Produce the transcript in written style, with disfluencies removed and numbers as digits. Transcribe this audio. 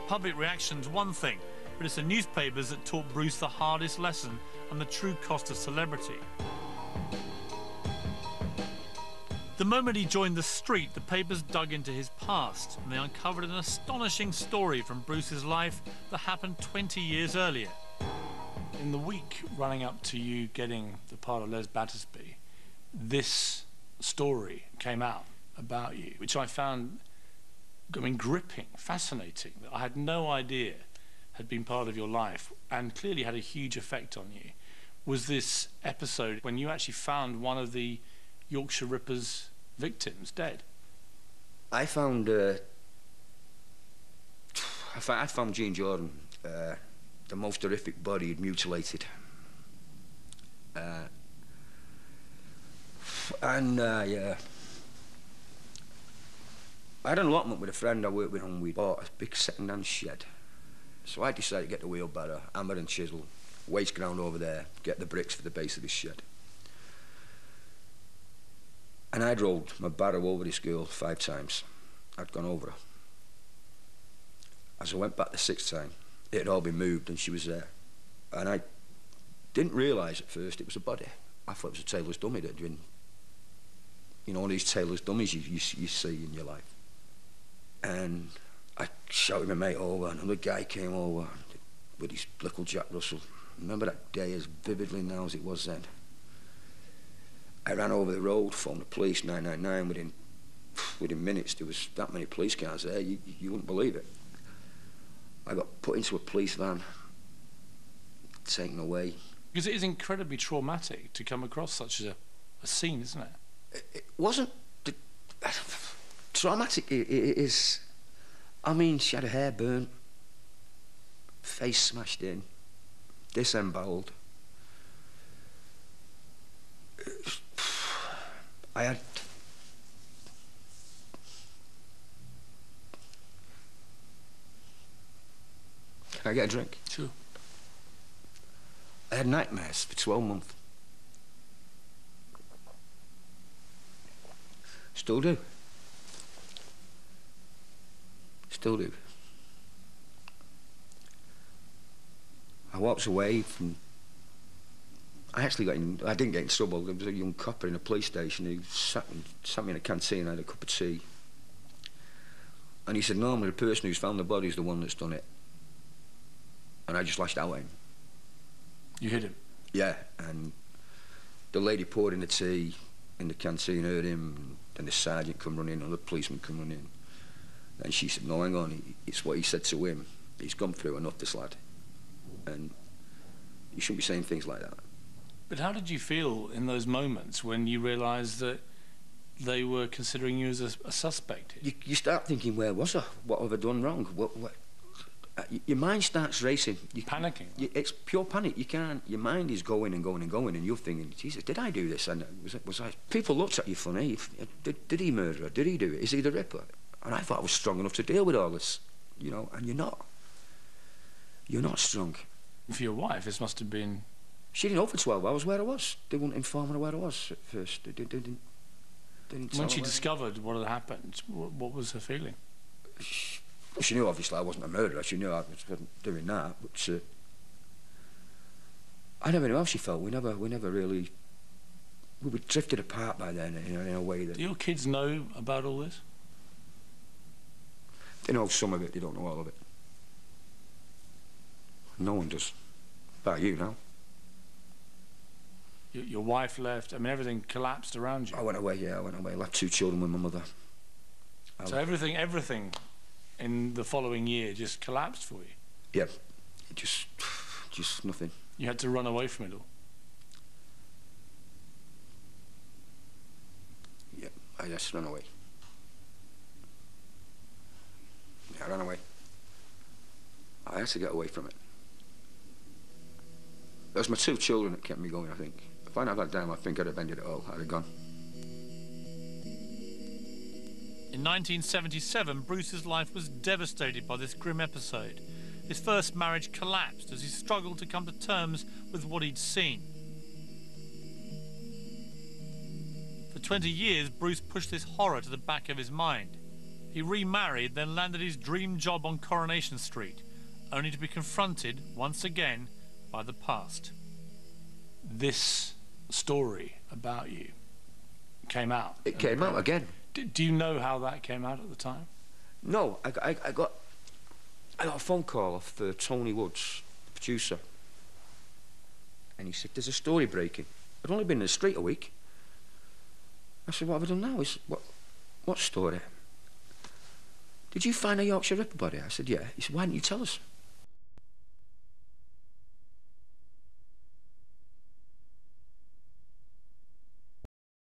Public reaction's one thing, but it's the newspapers that taught Bruce the hardest lesson and the true cost of celebrity. The moment he joined the street, the papers dug into his past, and they uncovered an astonishing story from Bruce's life that happened 20 years earlier. In the week running up to you getting the part of Les Battersby, this story came out about you, which I found, gripping, fascinating, that I had no idea had been part of your life and clearly had a huge effect on you. Was this episode when you actually found one of the Yorkshire Ripper's victims dead? I found Jean Jordan, the most horrific body he'd mutilated. Yeah. I had an allotment with a friend I worked with, and we bought a big second-hand shed. So I decided to get the wheelbarrow, hammer and chisel, waste ground over there, get the bricks for the base of this shed. And I'd rolled my barrow over this girl 5 times. I'd gone over her. As I went back the 6th time, it had all been moved and she was there. And I didn't realise at first it was a body. I thought it was a tailor's dummy that had been, you know, one of these tailor's dummies you see in your life. And I shouted my mate over, and another guy came over with his little Jack Russell. I remember that day as vividly now as it was then. I ran over the road, phoned the police, 999. Within minutes, there was that many police cars there, you wouldn't believe it. I got put into a police van, taken away. Because it is incredibly traumatic to come across such a scene, isn't it? It wasn't traumatic. It is. I mean, she had her hair burnt, face smashed in, disemboweled. I had. Can I get a drink? Sure. I had nightmares for 12 months. Still do. Still do. I walked away from... I didn't get in trouble. There was a young copper in a police station who sat me in a canteen, I had a cup of tea. And he said, normally the person who's found the body is the one that's done it. And I just lashed out at him. You hit him? Yeah, and the lady poured in the tea in the canteen, heard him, and the sergeant come running, and the policeman come running. And she said, no, hang on, it's what he said to him. He's gone through enough, this lad. And you shouldn't be saying things like that. But how did you feel in those moments when you realised that they were considering you as a suspect? You start thinking, where was I? What have I done wrong? Your mind starts racing. Panicking? It's pure panic. You can't... Your mind is going and going and going, and you're thinking, Jesus, did I do this? And was I... People looked at you funny. Did he murder her? Did he do it? Is he the Ripper? And I thought I was strong enough to deal with all this, you know, and you're not. You're not strong. For your wife, this must have been... She didn't know for 12 hours where I was. They wouldn't inform her where I was at first. They didn't When she discovered what had happened, what was her feeling? She knew, obviously, I wasn't a murderer. She knew I wasn't doing that, but I never knew how she felt. We never really... We were drifted apart by then, in a way that... Do your kids know about all this? They know some of it, they don't know all of it. No one does. About you now. Your wife left, I mean, everything collapsed around you. I went away, yeah, I went away. I left 2 children with my mother. So everything in the following year just collapsed for you? Yeah, it just nothing. You had to run away from it all? Yeah, I just ran away. Yeah, I ran away. I had to get away from it. It was my 2 children that kept me going, I think. If I'd have that time, I think I'd have ended it all. I'd have gone. In 1977, Bruce's life was devastated by this grim episode. His first marriage collapsed as he struggled to come to terms with what he'd seen. For 20 years, Bruce pushed this horror to the back of his mind. He remarried, then landed his dream job on Coronation Street, only to be confronted once again by the past. This story about you came out. It came out again. Do you know how that came out at the time? No, I got a phone call off Tony Woods, the producer. And he said, there's a story breaking. I'd only been in the street a week. I said, what have I done now? He said, what story? Did you find a Yorkshire Ripper body? I said, yeah. He said, why didn't you tell us?